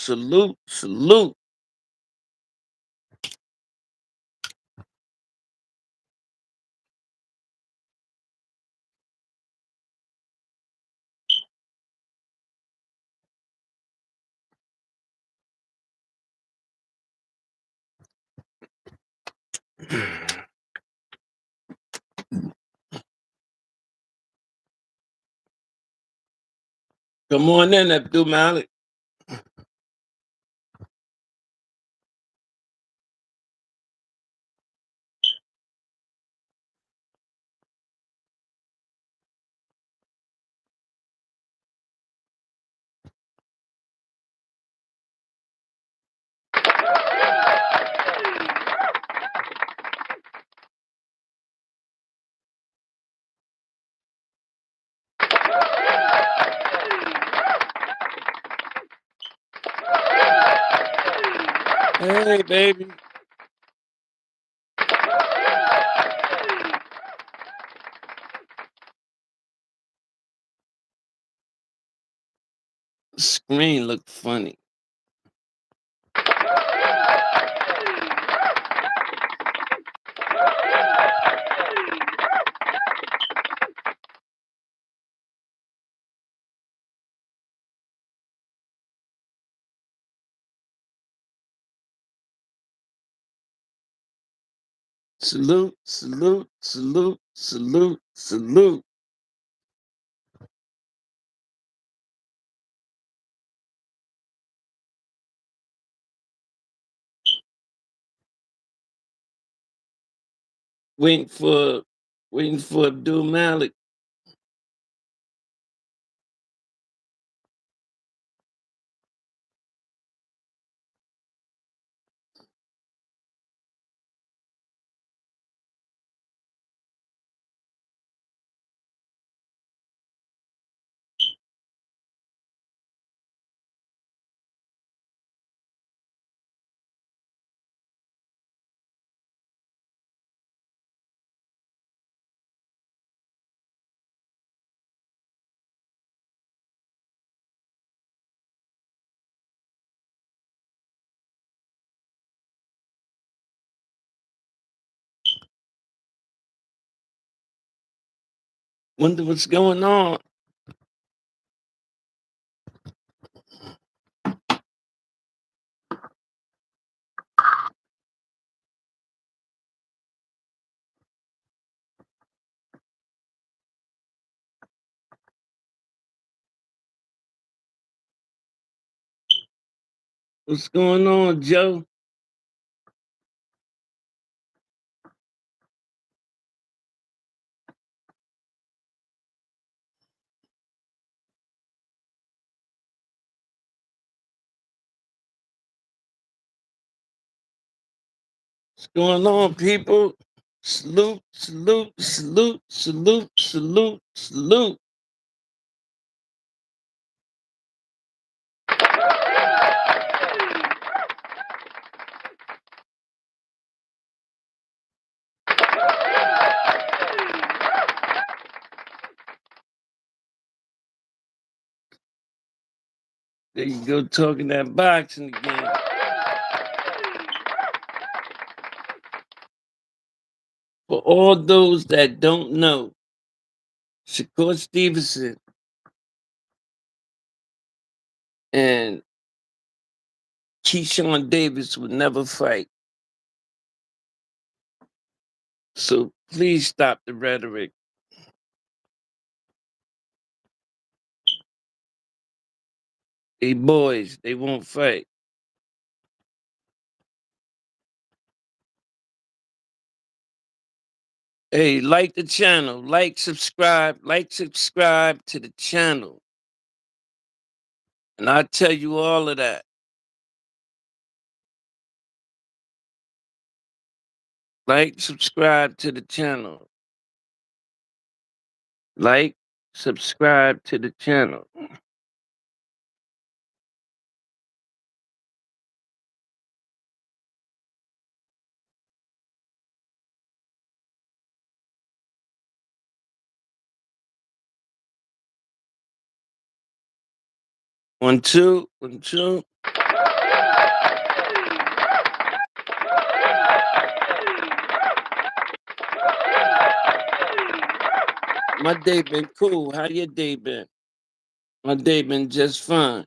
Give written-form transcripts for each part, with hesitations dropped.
salute, salute. Come on in, Abdul Malik. Hey, baby. Screen looked funny. Salute, salute, salute, salute, salute. Waiting for waiting for Abdul Malik. Wonder what's going on. What's going on, Joe? What's going on, people? Salute, salute, salute, salute, salute, salute. There you go, talking that boxing again. For all those that don't know, Shakur Stevenson and Keyshawn Davis would never fight. So please stop the rhetoric. They boys, they won't fight. Hey, like the channel, like, subscribe to the channel. And I'll tell you all of that. Like, subscribe to the channel. Like, subscribe to the channel. One, two, one, two. My day been cool. How your day been? My day been just fine.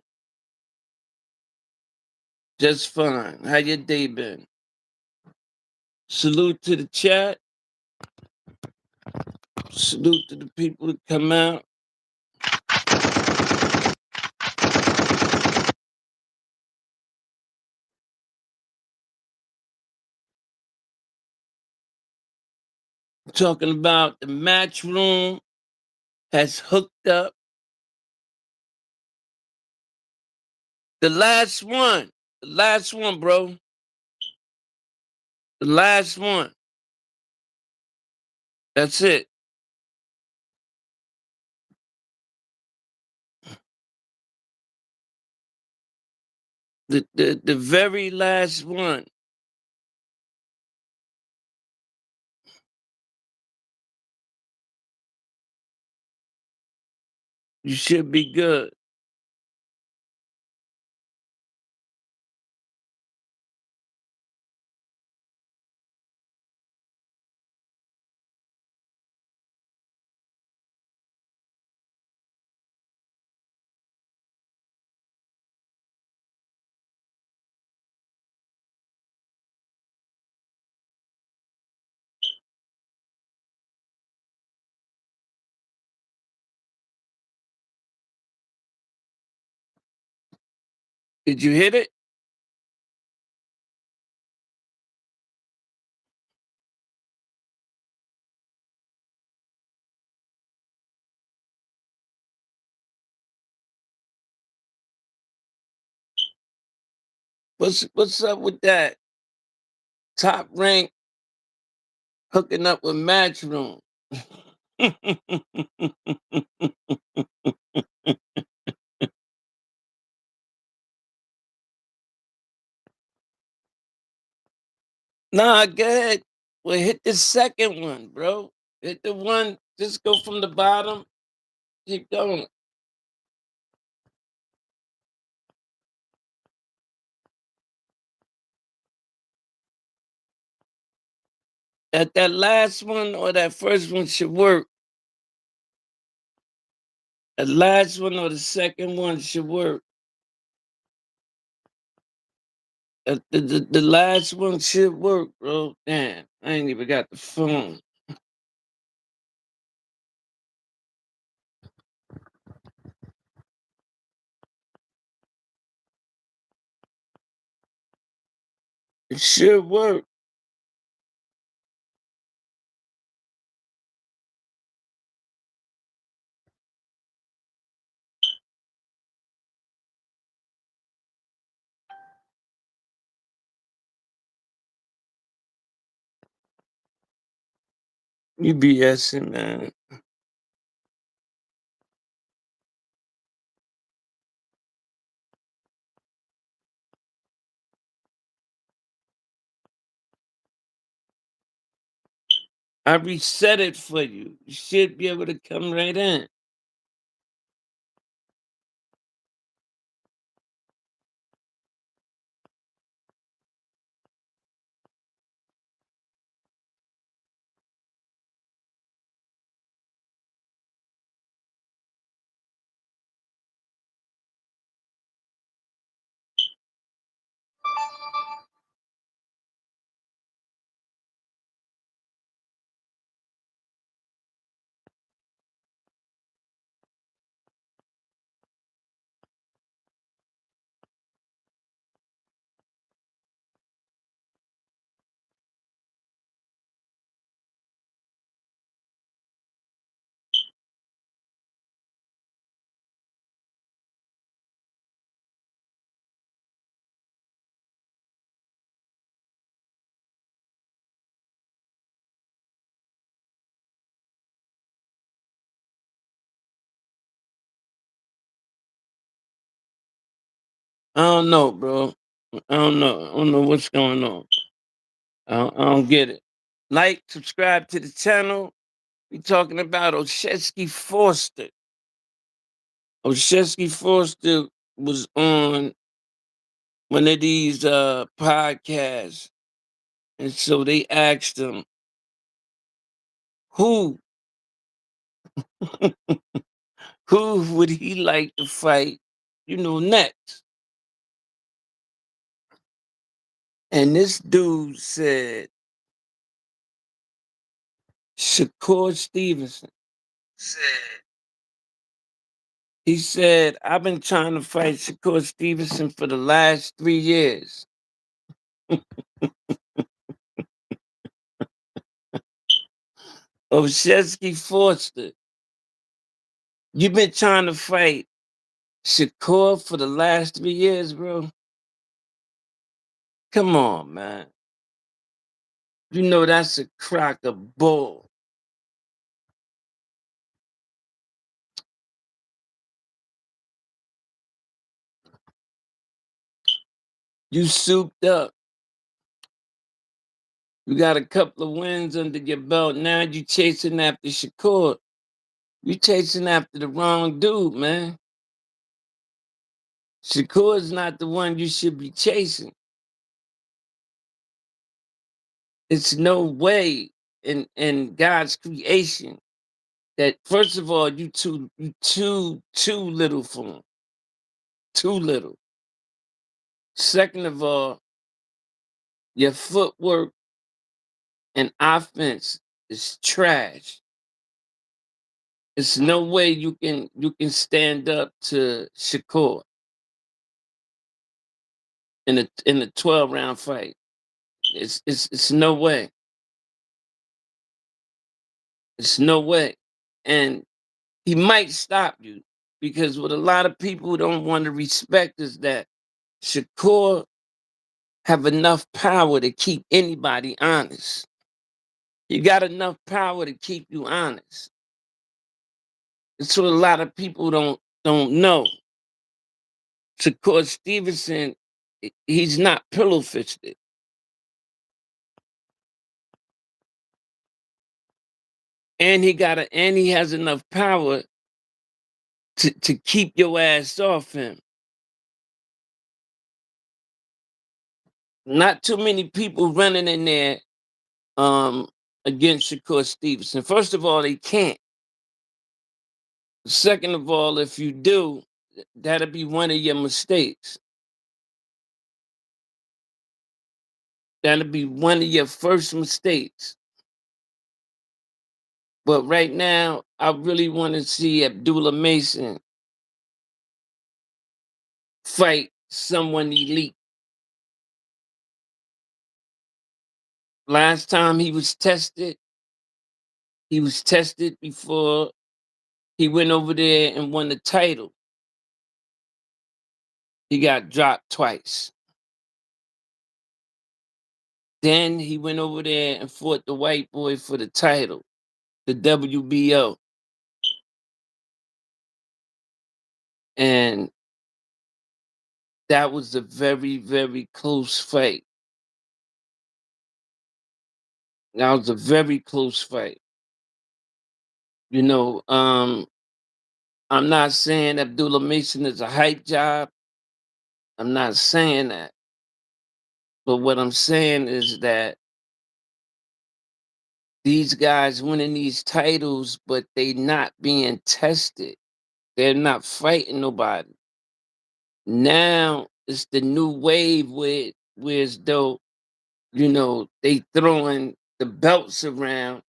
Just fine. How your day been? Salute to the chat. Salute to the people that come out. Talking about the match room has hooked up. The last one. The last one, bro. The last one. That's it. The very last one. You should be good. Did you hit it? What's up with that? Top rank hooking up with Matchroom. Nah, go ahead. Well, hit the second one, bro. Hit the one. Just go from the bottom. Keep going. That last one or that first one should work. The last one or the second one should work. The last one should work, bro. Damn, I ain't even got the phone. It should work. You BSing, man. I reset it for you. You should be able to come right in. I don't know, bro. I don't know. I don't know what's going on. I don't get it. Like, subscribe to the channel. We talking about Oshesky Foster. Oshesky Foster was on one of these podcasts, and so they asked him, "Who Who would he like to fight, next? And this dude said, Shakur Stevenson. He said, I've been trying to fight Shakur Stevenson for the last 3 years. Oshetsky Forster, you've been trying to fight Shakur for the last 3 years, bro. Come on, man. You know that's a crock of bull. You souped up. You got a couple of wins under your belt. Now you chasing after Shakur. You chasing after the wrong dude, man. Shakur is not the one you should be chasing. It's no way in God's creation that, first of all, you too little for him. Too little. Second of all, your footwork and offense is trash. It's no way you can stand up to Shakur in a 12-round fight. It's no way. It's no way. And he might stop you because what a lot of people don't want to respect is that Shakur have enough power to keep anybody honest. You got enough power to keep you honest. It's what a lot of people don't know. Shakur Stevenson, he's not pillow fisted. And he has enough power to keep your ass off him. Not too many people running in there um against Shakur Stevenson. First of all, they can't. Second of all, if you do, that'll be one of your mistakes. That'll be one of your first mistakes. But right now, I really want to see Abdullah Mason fight someone elite. Last time he was tested before he went over there and won the title. He got dropped twice. Then he went over there and fought the white boy for the title, the WBO. And that was a very, very close fight. That was a very close fight. You know, I'm not saying Abdullah Mason is a hype job. I'm not saying that. But what I'm saying is that these guys winning these titles, but they not being tested. They're not fighting nobody. Now it's the new wave where as though, they throwing the belts around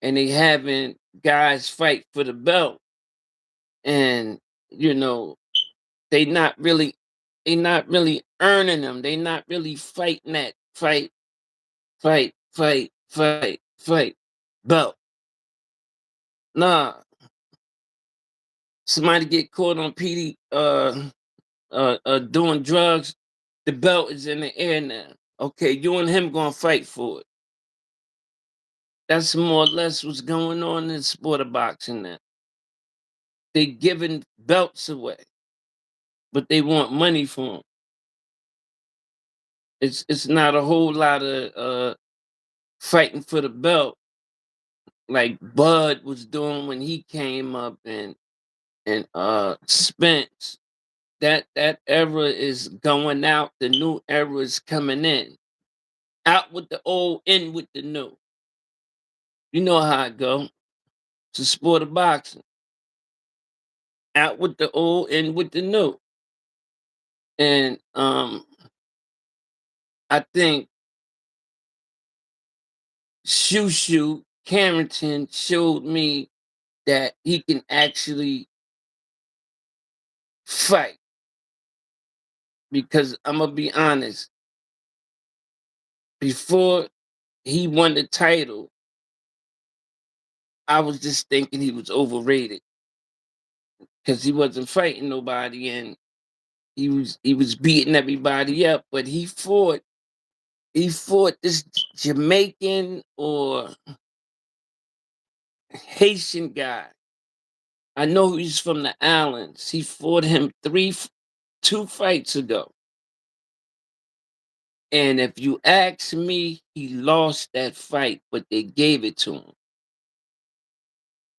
and they having guys fight for the belt. And, you know, they not really they not really earning them. They not really fighting that fight belt. Nah, somebody get caught on PD doing drugs, the belt is in the air now. Okay, you and him gonna fight for it. That's more or less what's going on in the sport of boxing now. They giving belts away, but they want money for them. It's not a whole lot of fighting for the belt like Bud was doing when he came up and Spence. That era is going out. The new era is coming in. Out with the old, in with the new. You know how it go. to sport of boxing. Out with the old, in with the new. And I think Shushu Carrington showed me that he can actually fight. Because I'm gonna be honest, before he won the title, I was just thinking he was overrated because he wasn't fighting nobody and he was beating everybody up. But he fought this Jamaican or Haitian guy. I know he's from the islands. He fought him 2 fights ago. And if you ask me, he lost that fight, but they gave it to him.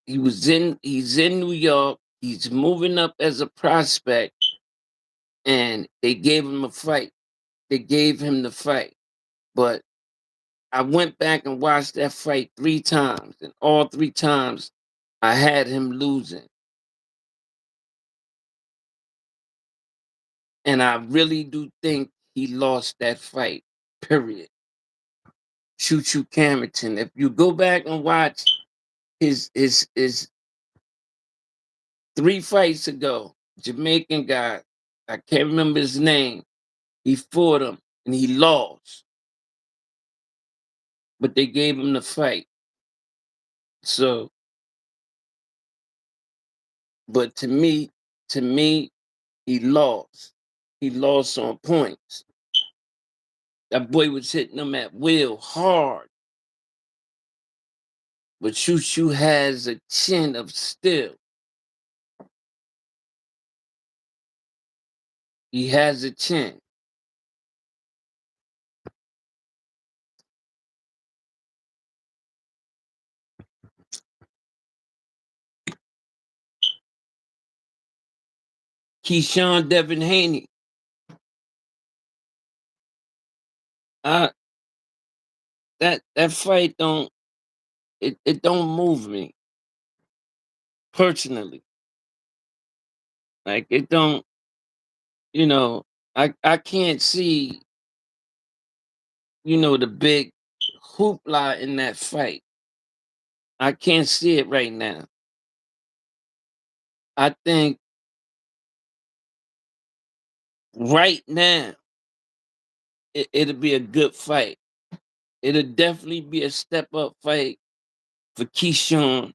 He's in New York. He's moving up as a prospect, and they gave him a fight. They gave him the fight. But I went back and watched that fight 3 times, and all 3 times I had him losing. And I really do think he lost that fight. Period. Choo Choo Carrington. If you go back and watch his 3 fights ago, Jamaican guy, I can't remember his name. He fought him and he lost, but they gave him the fight. So, but to me, he lost. He lost on points. That boy was hitting him at will hard. But Shoo Shoo has a chin of steel. He has a chin. Keyshawn Devin Haney. I that fight it don't move me personally. Like it don't, you know, I can't see, the big hoopla in that fight. I can't see it right now. I think right now it'll be a good fight. It'll definitely be a step up fight for Keyshawn.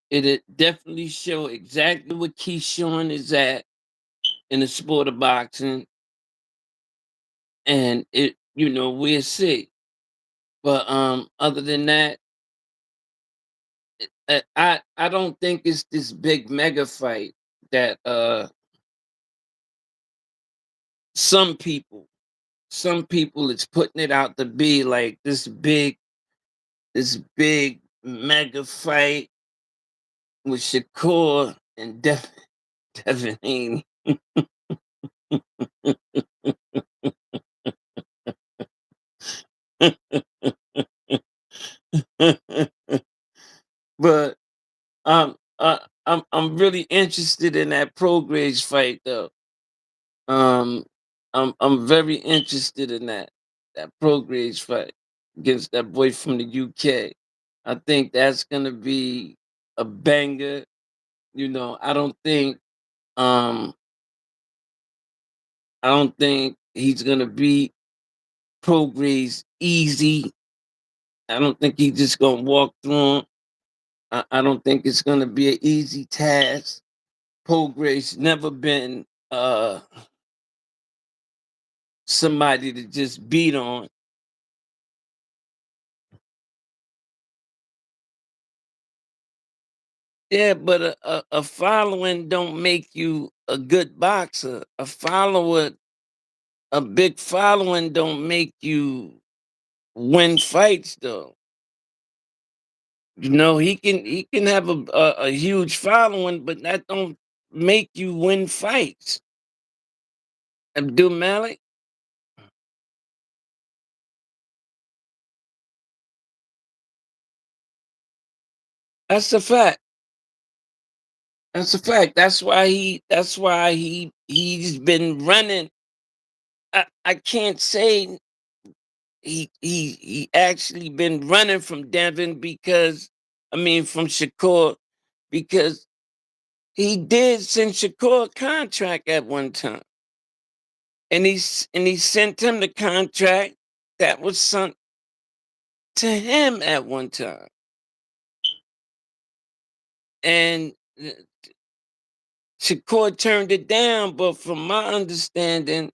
It'll definitely show exactly what Keyshawn is at in the sport of boxing. And we'll see. But other than that, I don't think it's this big mega fight that some people some people is putting it out to be like this big mega fight with Shakur and Devin Haney. But I'm really interested in that Prograis fight though. Um, I'm very interested in that Prograis fight against that boy from the UK. I think that's gonna be a banger. Um I don't think he's gonna beat Prograis easy. I don't think he's just gonna walk through him. I don't think it's gonna be an easy task. Prograis never been somebody to just beat on. Yeah, but a following don't make you a good boxer. A big following don't make you win fights though. He can have a huge following, but that don't make you win fights. Abdul Malik, That's a fact. That's a fact. He's been running. I can't say he actually been running from Devin because I mean from Shakur because he did send Shakur a contract at one time. And he sent him the contract that was sent to him at one time. And Shakur turned it down, but from my understanding,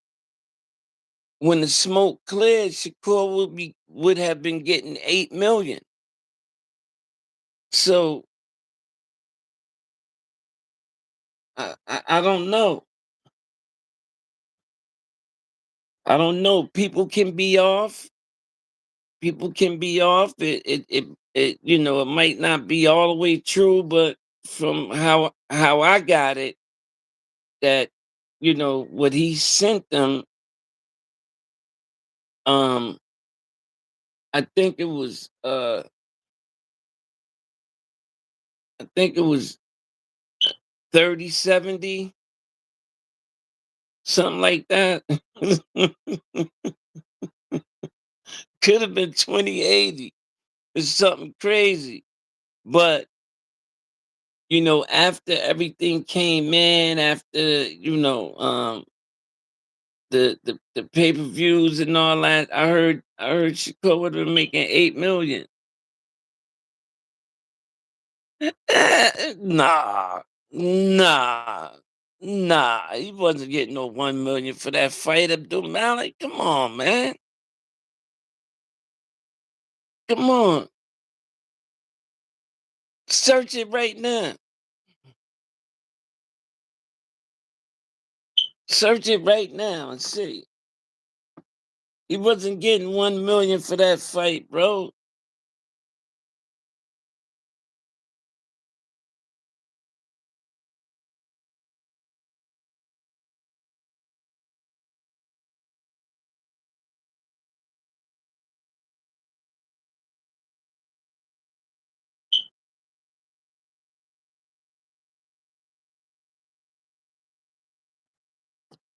when the smoke cleared, Shakur would have been getting 8 million. So I don't know. I don't know. People can be off. People can be off. It you know it might not be all the way true, but from how I got it, that what he sent them, um, I think it was I think it was 30-70, something like that. Could have been 20-80. It's something crazy. But after everything came in, after the pay-per-views and all that, I heard Shakur would have been making 8 million. Nah, nah, nah. He wasn't getting no 1 million for that fight, Abdul Malik. Come on, man. Come on. Search it right now. Search it right now and see. He wasn't getting 1 million for that fight, bro.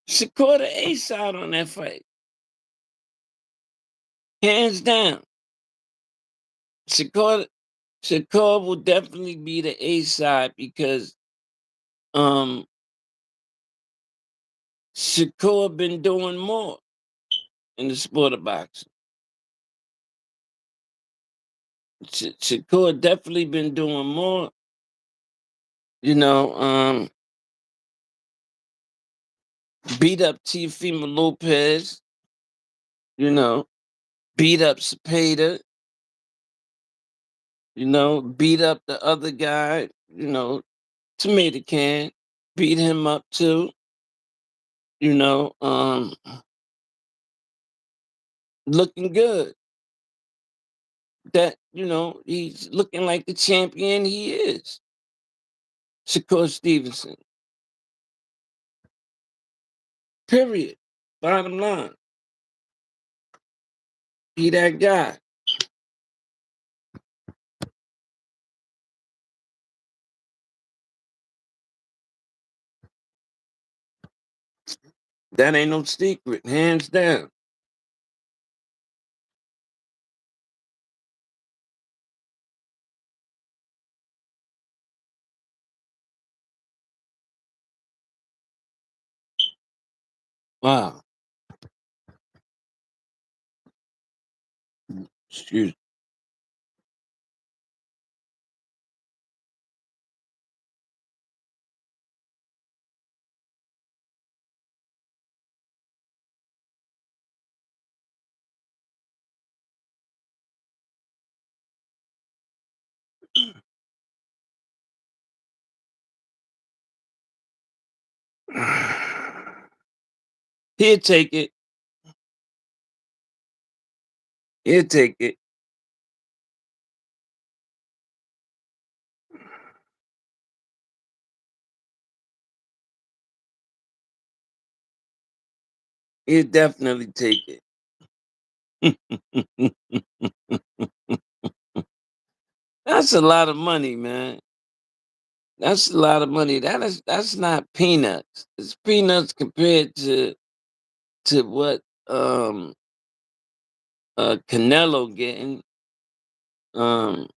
Shakur the A side on that fight. Hands down. Shakur Shakur will definitely be the A side because um Shakur been doing more in the sport of boxing. Shakur definitely been doing more. You know, beat up Teofimo Lopez. You know, beat up Cepeda. Beat up the other guy. Tomato Can. Beat him up too. You know, looking good. That he's looking like the champion he is. Shakur Stevenson. Period. Bottom line. He that guy. That ain't no secret. Hands down. Wow. Excuse me. He'll take it. He'll take it. He'll definitely take it. That's a lot of money, man. That's a lot of money. That's not peanuts. It's peanuts compared to what Canelo getting. Um,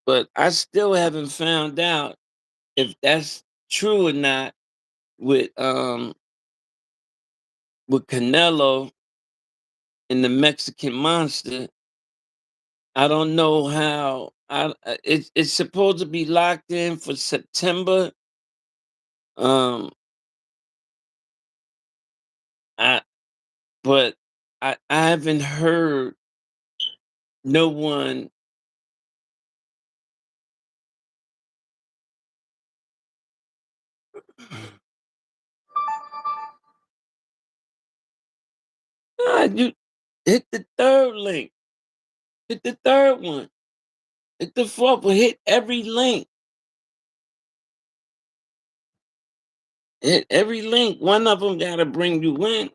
but I still haven't found out if that's true or not with with Canelo and the Mexican Monster. I don't know how. It's supposed to be locked in for September. Um, I but I haven't heard no one. You hit the third link. Hit the third one. Hit the fourth one. Hit every link. Hit every link. One of them gotta bring you in.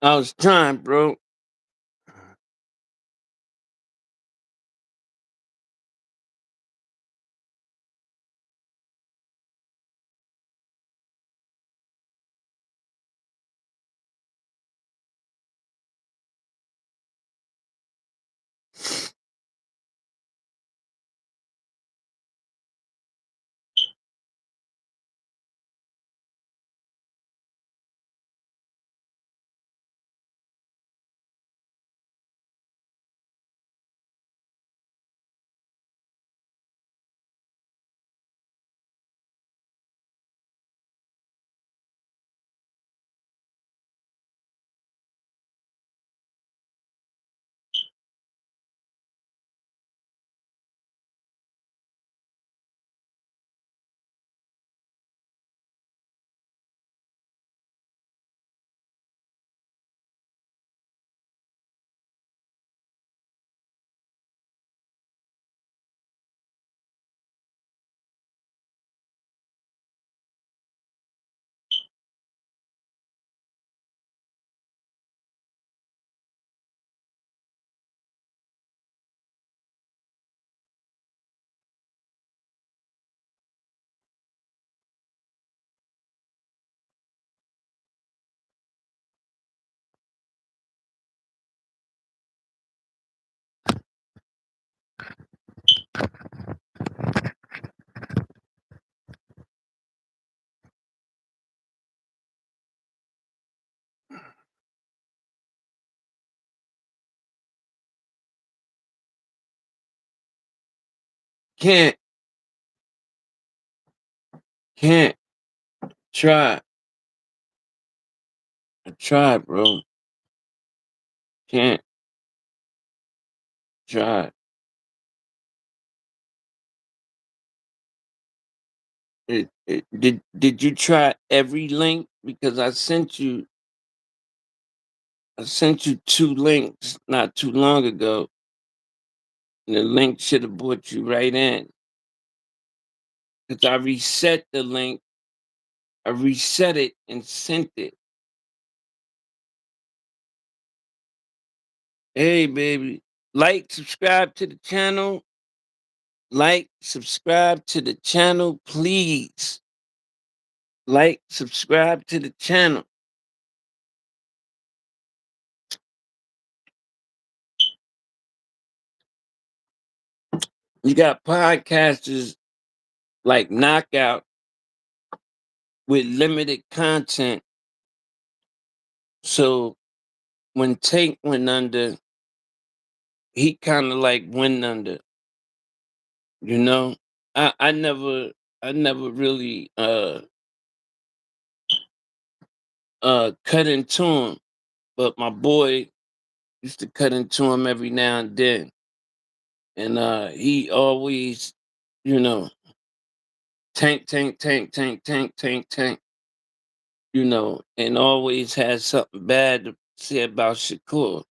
I was trying, bro. Can't, can't try. I tried, bro. Can't try. Did you try every link? Because I sent you two links not too long ago, and the link should have brought you right in. Because I reset the link, I reset it and sent it. Hey, baby, like, subscribe to the channel. Like, subscribe to the channel, please. Like, subscribe to the channel. You got podcasters like Knockout with limited content. So when Tank went under, he kind of like went under, you know? I never really cut into him, but my boy used to cut into him every now and then. And he always, you know, tank, tank, tank, tank, tank, tank, tank, and always had something bad to say about Shakur.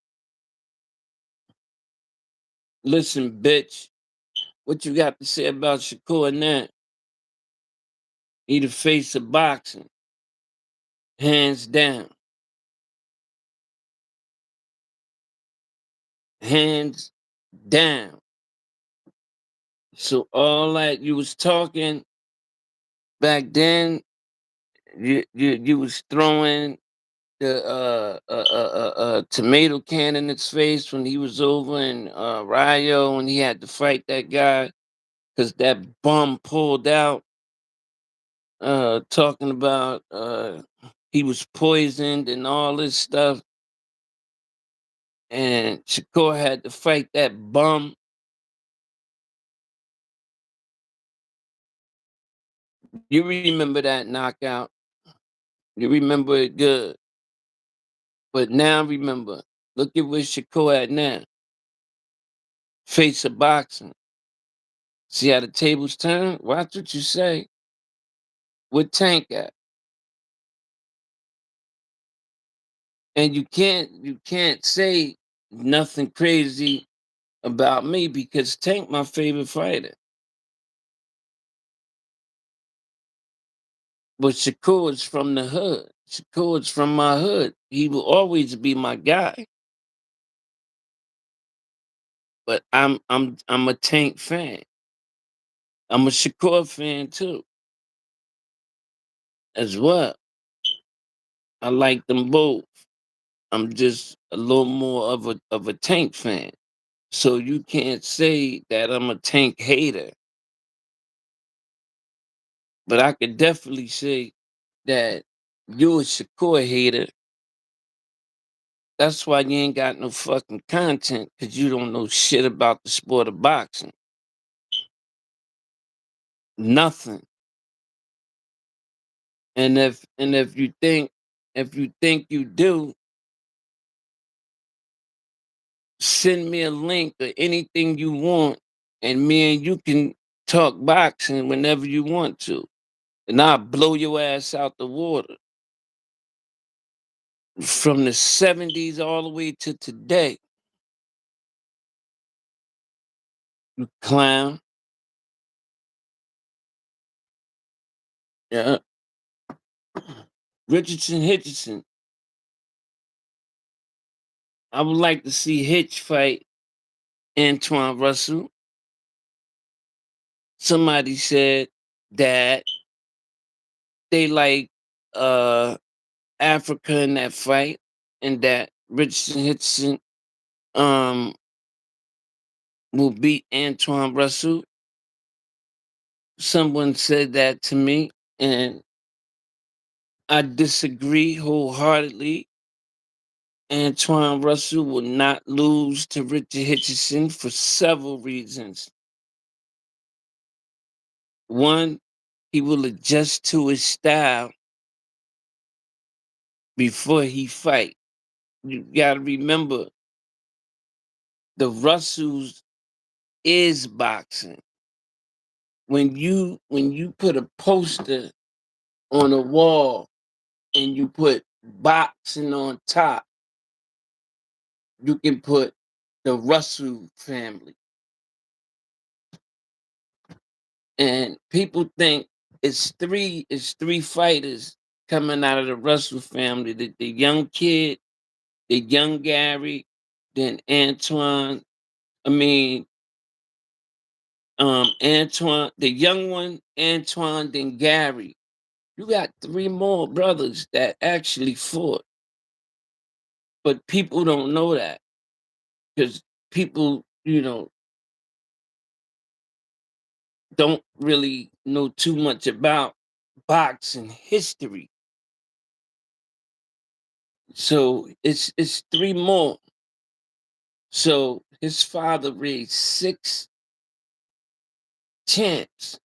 Listen, bitch, what you got to say about Shakur now? He the face of boxing, hands down. Hands down. So all that you was talking back then, you was throwing the tomato can in its face when he was over in Rio when he had to fight that guy because that bum pulled out talking about he was poisoned and all this stuff, and Shakur had to fight that bum. You remember that knockout? You remember it good. But now remember, look at where Shakur at now. Face of boxing. See how the tables turn? Watch what you say. With Tank at. And you can't say nothing crazy about me because Tank my favorite fighter. But Shakur is from the hood. Shakur is from my hood. He will always be my guy. But I'm a Tank fan. I'm a Shakur fan too, as well. I like them both. I'm just a little more of a Tank fan. So you can't say that I'm a Tank hater. But I could definitely say that you're a Shakur hater. That's why you ain't got no fucking content, because you don't know shit about the sport of boxing. Nothing. And if you think you do, send me a link or anything you want, and me and you can talk boxing whenever you want to. And I'll blow your ass out the water. From the 70s all the way to today. You clown. Yeah. Richardson Hitchison. I would like to see Hitch fight Antoine Russell. Somebody said that they like uh Africa in that fight and that Richardson Hitchison um will beat Antoine Russell. Someone said that to me and I disagree wholeheartedly. Antoine Russell will not lose to Richard Hitchison for several reasons. One, he will adjust to his style before he fight. You gotta remember, the Russells is boxing. When you put a poster on a wall and you put boxing on top, you can put the Russell family. And people think it's three fighters coming out of the Russell family. The young kid, the young Gary, then Antoine. I mean, Antoine, the young one, Antoine, then Gary. You got 3 more brothers that actually fought, but people don't know that because people, don't really know too much about boxing history. So it's 3 more. So his father raised 6 champs.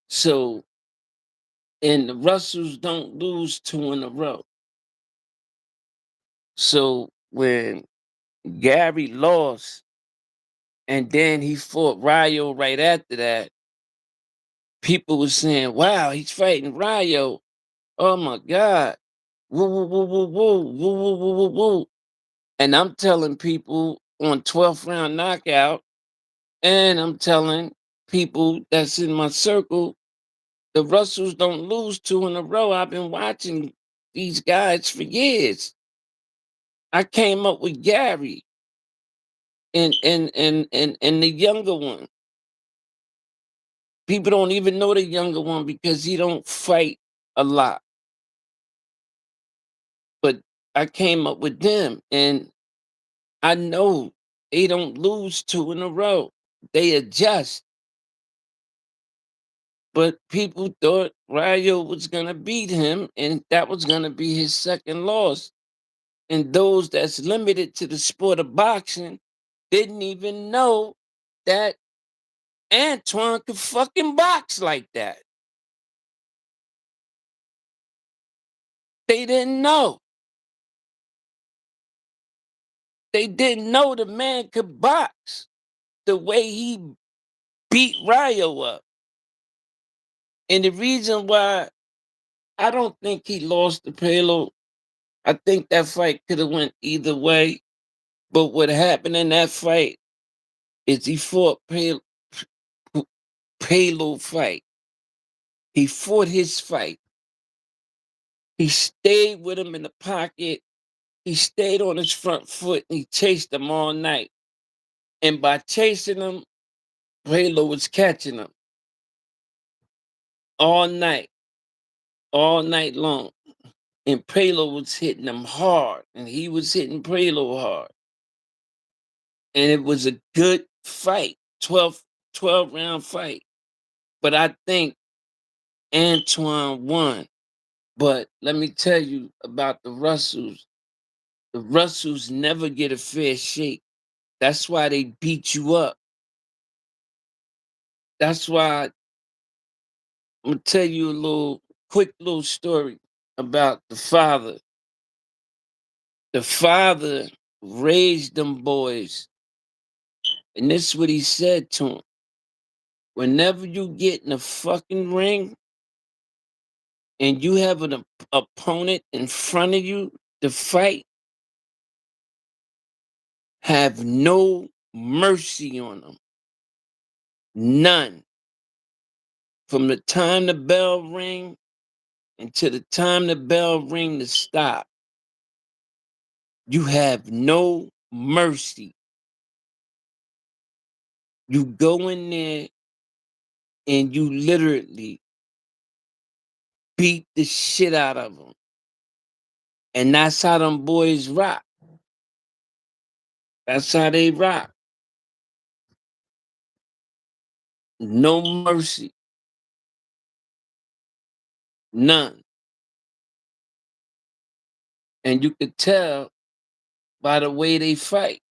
So and the Russells don't lose 2 in a row. So when Gary lost and then he fought Ryo right after that, people were saying, wow, he's fighting Ryo. Oh my God. Woo, woo, woo, woo, woo, woo, woo, woo, woo, woo. And I'm telling people on 12th round knockout, and I'm telling people that's in my circle, the Russells don't lose 2 in a row. I've been watching these guys for years. I came up with Gary and the younger one. People don't even know the younger one because he don't fight a lot. But I came up with them, and I know they don't lose 2 in a row. They adjust. But people thought Ryo was gonna beat him, and that was gonna be his second loss. And those that's limited to the sport of boxing didn't even know that Antoine could fucking box like that. They didn't know. They didn't know the man could box the way he beat Ryo up. And the reason why I don't think he lost the Palo, I think that fight could have went either way. But what happened in that fight is he fought Palo fight. He fought his fight. He stayed with him in the pocket. He stayed on his front foot and he chased him all night. And by chasing him, Palo was catching him all night long. And Palo was hitting him hard, and he was hitting Palo hard. And it was a good fight, 12 round fight. But I think Antoine won. But let me tell you about the Russells. The Russells never get a fair shake. That's why they beat you up. That's why I'm gonna tell you a quick little story about the father. The father raised them boys, and this is what he said to him. Whenever you get in a fucking ring and you have an opponent in front of you to fight, have no mercy on them. None. From the time the bell ring until the time the bell ring to stop, you have no mercy. You go in there and you literally beat the shit out of them. And that's how them boys rock. That's how they rock. No mercy. None. And you could tell by the way they fight.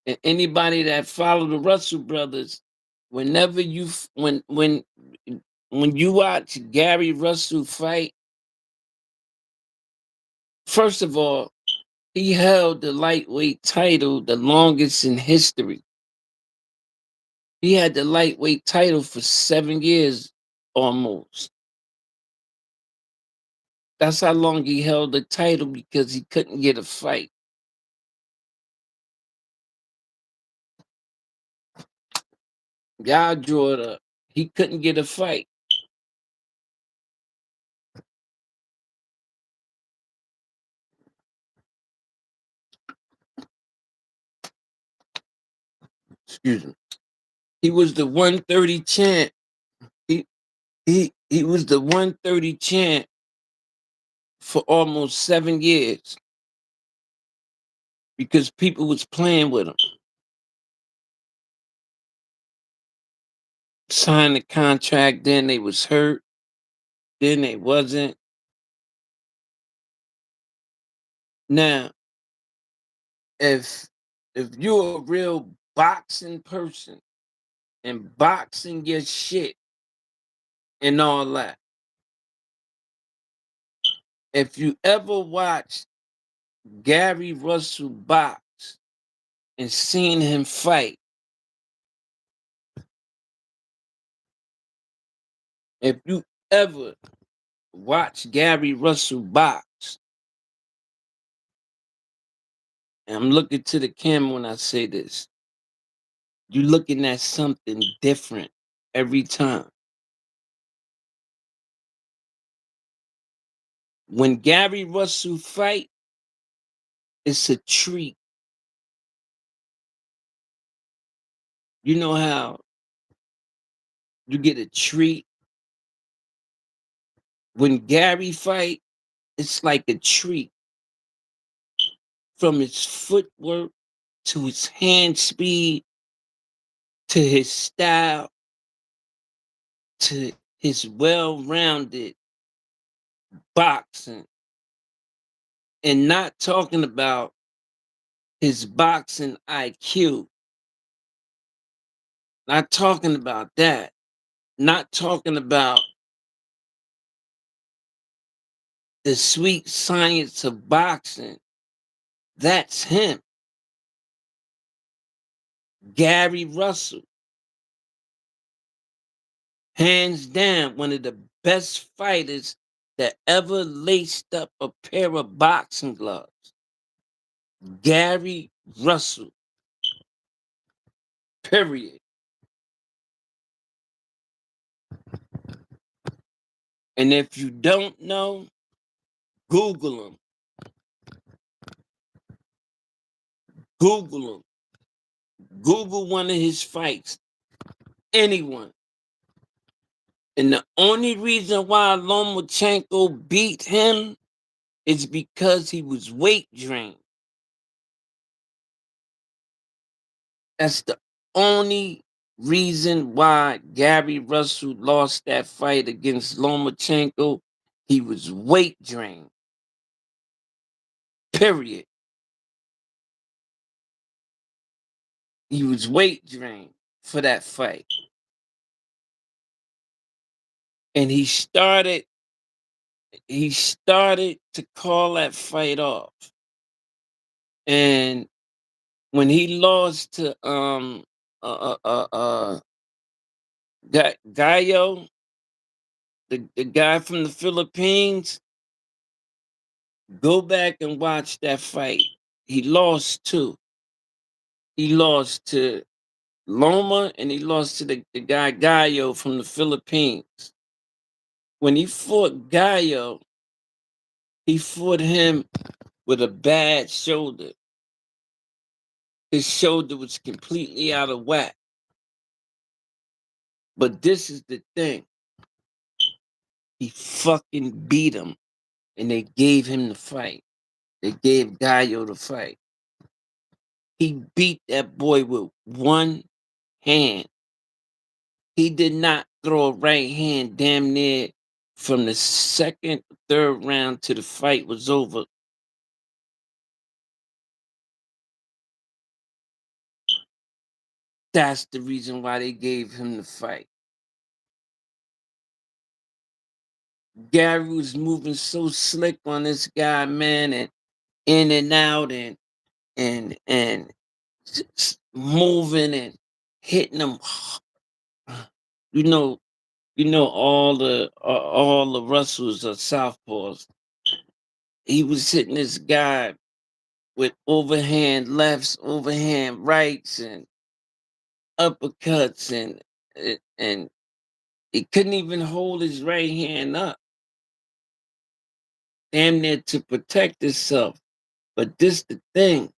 And anybody that follow the Russell brothers, whenever you when you watch Gary Russell fight, first of all, he held the lightweight title the longest in history. He had the lightweight title for 7 years almost. That's how long he held the title because he couldn't get a fight. Y'all draw it up. He couldn't get a fight. Excuse me. He was the 130 champ. He was the 130 champ for almost 7 years because people was playing with him. Signed the contract, then they was hurt, then they wasn't. Now, if you're a real boxing person and boxing your shit and all that, if you ever watched Gary Russell box and seen him fight, if you ever watch Gary Russell box, and I'm looking to the camera when I say this, you're looking at something different every time. When Gary Russell fight, it's a treat. You know how you get a treat? When Gary fight, it's like a treat. From his footwork to his hand speed to his style to his well-rounded boxing, and not talking about his boxing IQ, not talking about that, not talking about the sweet science of boxing. That's him, Gary Russell. Hands down, one of the best fighters that ever laced up a pair of boxing gloves. Gary Russell. Period. And if you don't know, Google him. Google him. Google one of his fights. Anyone. And the only reason why Lomachenko beat him is because he was weight drained. That's the only reason why Gary Russell lost that fight against Lomachenko. He was weight drained. Period. He was weight drained for that fight. And he started to call that fight off. And when he lost to Gallo, the guy from the Philippines, go back and watch that fight. He lost too. He lost to Loma and he lost to the guy Gallo from the Philippines. When he fought Gallo, he fought him with a bad shoulder. His shoulder was completely out of whack. But this is the thing. He fucking beat him. And they gave him the fight. They gave Gallo the fight. He beat that boy with one hand. He did not throw a right hand damn near from the second, third round till the fight was over. That's the reason why they gave him the fight. Gary was moving so slick on this guy, man, and in and out and moving and hitting him. You know, all the Russells are southpaws. He was hitting this guy with overhand lefts, overhand rights, and uppercuts, and he couldn't even hold his right hand up, damn near to protect himself. But this the thing,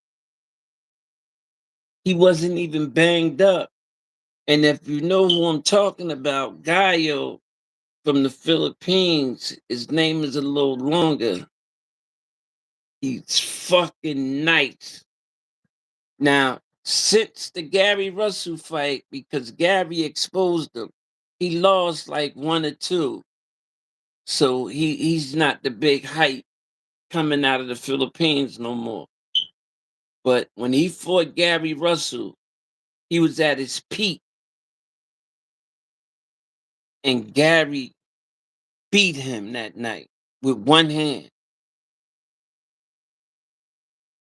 he wasn't even banged up. And if you know who I'm talking about, Gallo from the Philippines. His name is a little longer. He's fucking nice. Now, since the Gary Russell fight, because Gary exposed him, he lost like one or two. So he's not the big hype coming out of the Philippines no more. But when he fought Gary Russell, he was at his peak, and Gary beat him that night with one hand.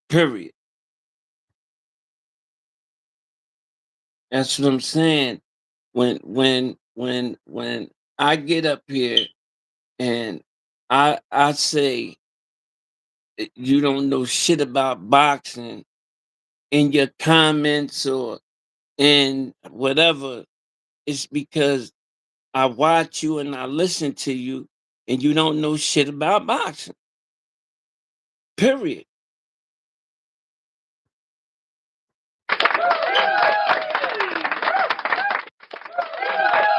Period. That's what I'm saying. When I get up here and I say you don't know shit about boxing in your comments or in whatever, it's because I watch you and I listen to you and you don't know shit about boxing. Period.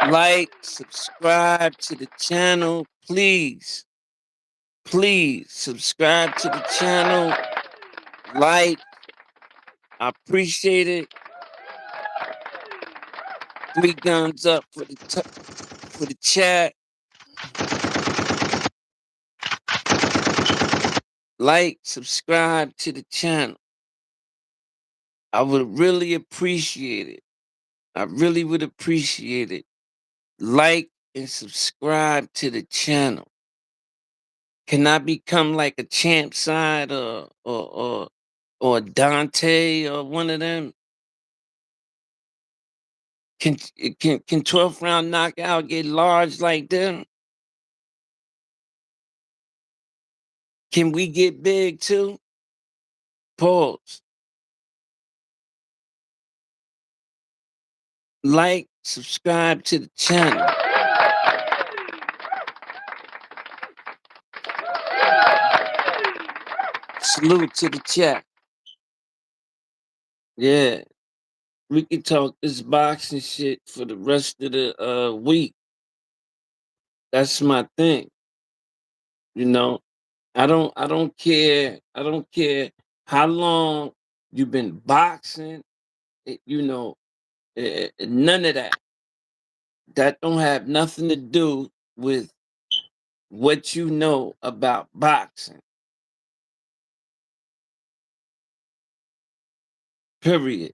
Like, subscribe to the channel, please. Please subscribe to the channel. Like, I appreciate it. 3 guns up for the chat. Like, subscribe to the channel. I would really appreciate it. I really would appreciate it. Like and subscribe to the channel. Can I become like a Champ Side or Dante or one of them? Can 12th round knockout get large like them? Can we get big too? Pause. Like, subscribe to the channel. Salute to the chat. Yeah. We can talk this boxing shit for the rest of the week. That's my thing. You know, I don't care how long you've been boxing. None of that. That don't have nothing to do with what you know about boxing. Period.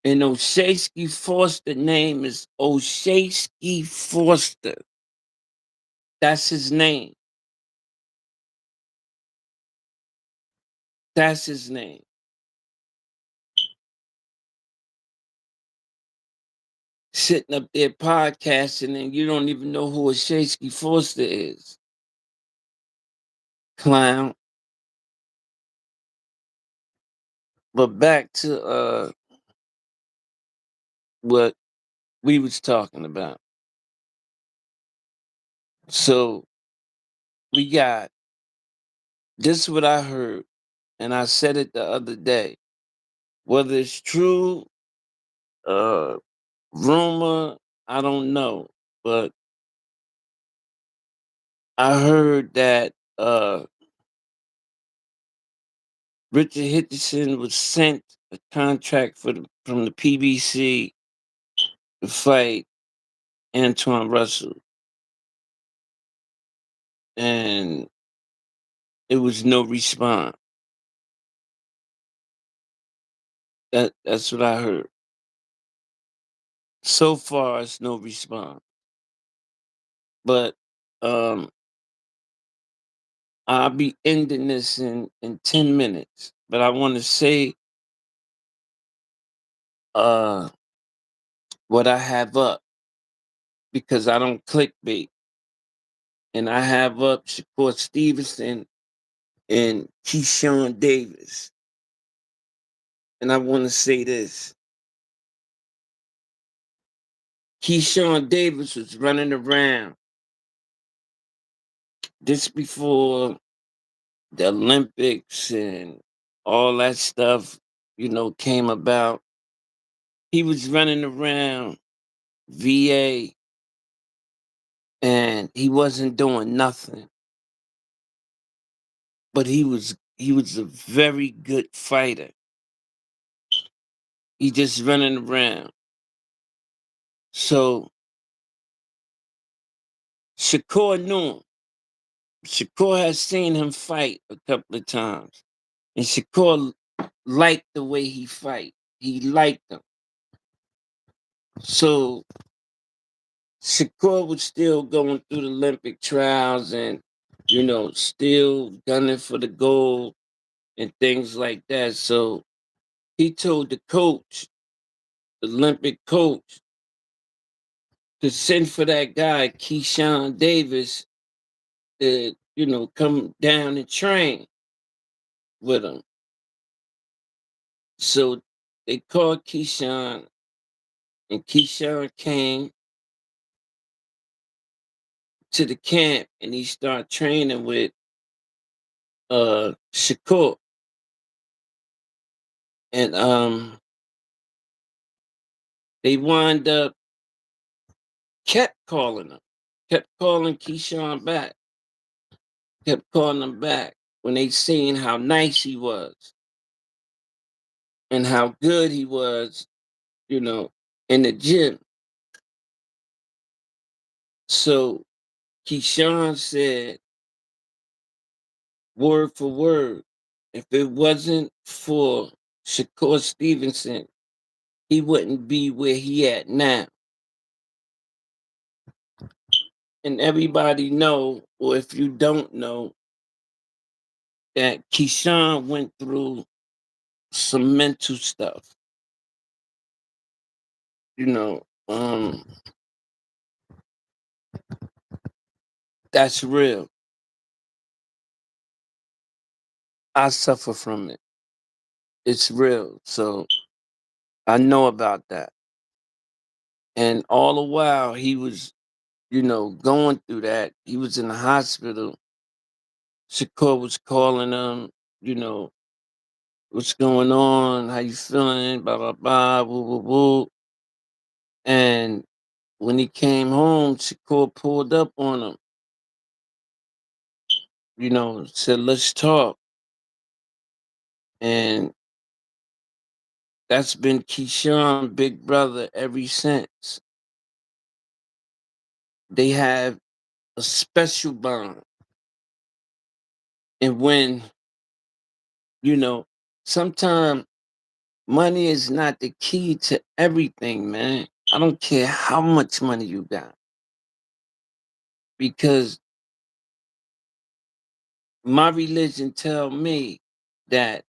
And O'Shaysky Foster name is O'Shaysky Foster. That's his name. That's his name. Sitting up there podcasting and you don't even know who O'Shaysky Foster is. Clown. But back to what we was talking about. So we got this is what I heard, and I said it the other day. Whether it's true, uh, rumor, I don't know. But I heard that Richard Hitchison was sent a contract from the PBC to fight Antoine Russell. And it was no response. That's what I heard. So far, it's no response. But um, I'll be ending this in 10 minutes. But I want to say uh, what I have up because I don't clickbait. And I have up Shakur Stevenson and Keyshawn Davis. And I want to say this. Keyshawn Davis was running around just before the Olympics and all that stuff, came about. He was running around VA and he wasn't doing nothing, but he was a very good fighter. He just running around. So Shakur knew him. Shakur had seen him fight a couple of times, and Shakur liked the way he fight. He liked him. So Shakur was still going through the Olympic trials and, still gunning for the gold and things like that. So he told the coach, the Olympic coach, to send for that guy, Keyshawn Davis, to, come down and train with him. So they called Keyshawn, and Keyshawn came to the camp and he started training with Shakur. And they wind up kept calling him, kept calling Keyshawn back, kept calling him back when they seen how nice he was and how good he was, you know, in the gym. So Keyshawn said, word for word, if it wasn't for Shakur Stevenson, he wouldn't be where he at now. And everybody know, or if you don't know, that Keyshawn went through some mental stuff. You know, that's real. I suffer from it. It's real. So I know about that. And all the while he was, going through that, he was in the hospital. Shakur was calling him, you know, what's going on? How you feeling? Blah, blah, blah, woo, woo, woo. And when he came home, Shakur pulled up on him, said, let's talk. And that's been Keyshawn big brother ever since. They have a special bond. And when, you know, sometimes money is not the key to everything, man. I don't care how much money you got. Because my religion tell me that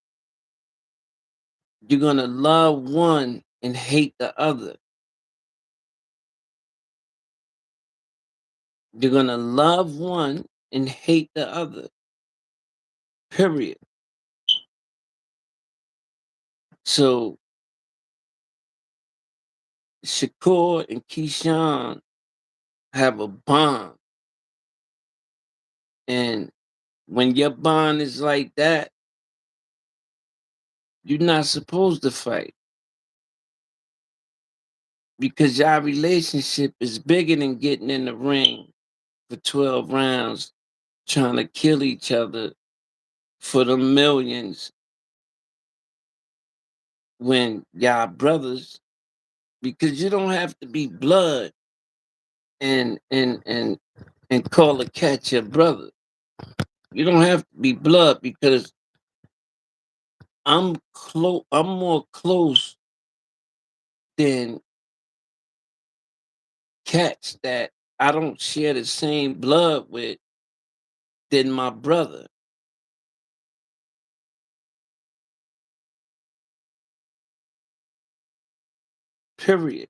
you're gonna love one and hate the other. You're gonna love one and hate the other. Period. So Shakur and Keyshawn have a bond. And when your bond is like that, you're not supposed to fight because your relationship is bigger than getting in the ring for 12 rounds trying to kill each other for the millions when y'all brothers, because you don't have to be blood and call a cat your brother. You don't have to be blood because I'm more close than cats that I don't share the same blood with than my brother. Period.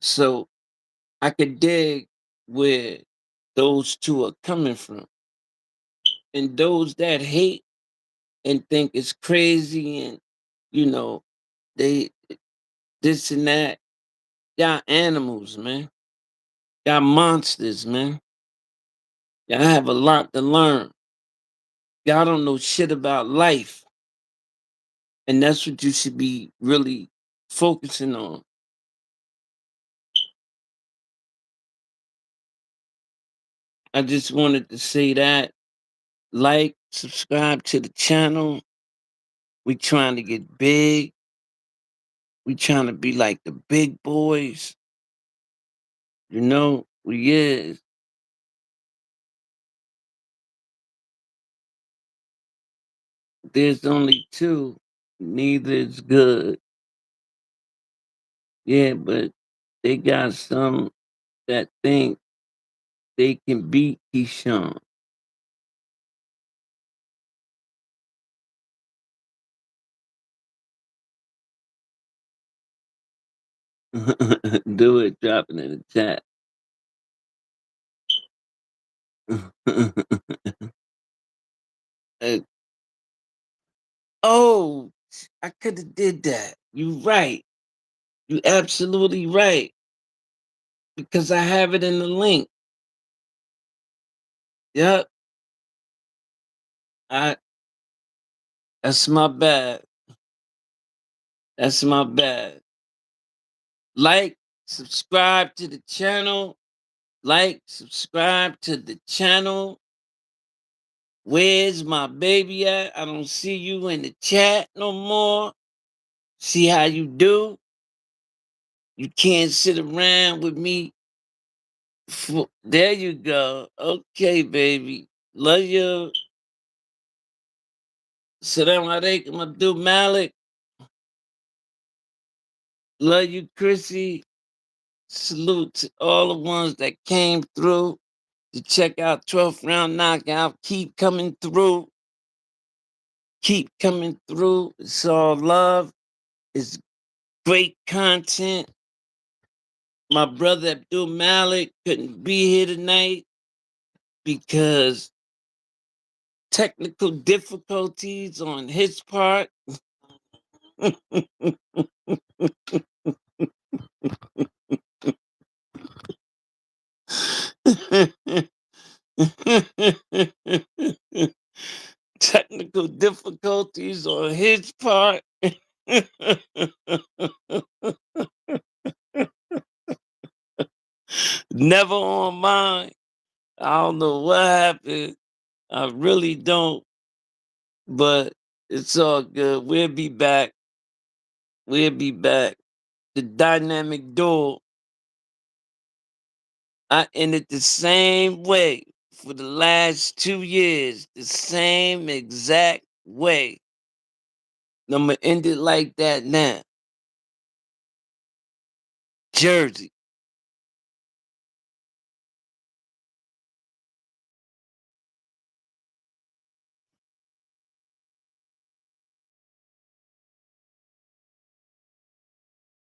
So I could dig where those two are coming from. And those that hate and think it's crazy and you know, they this and that, y'all animals, man. Y'all monsters, man. Y'all have a lot to learn. Y'all don't know shit about life. And that's what you should be really focusing on. I just wanted to say that. Like, subscribe to the channel. We trying to get big. We trying to be like the big boys. You know, we is. There's only two. Neither is good. Yeah, but they got some that think they can beat Keyshawn. Do it, drop it in the chat. Uh, oh, I could have did that. You right. You absolutely right. Because I have it in the link. Yep. I that's my bad. That's my bad. Like, subscribe to the channel. Like, subscribe to the channel. Where's my baby at? I don't see you in the chat no more. See how you do? You can't sit around with me. There you go. Okay, baby. Love you. Salam alaikum, Abdul Malik. Love you, Chrissy. Salute to all the ones that came through to check out 12th round knockout. Keep coming through. Keep coming through. It's all love. It's great content. My brother Abdul Malik couldn't be here tonight because technical difficulties on his part. Technical difficulties on his part. Never on mine. I don't know what happened. I really don't. But it's all good. We'll be back. We'll be back. The dynamic duo. I ended the same way for the last 2 years. The same exact way. I'm going to end it like that now. Jersey.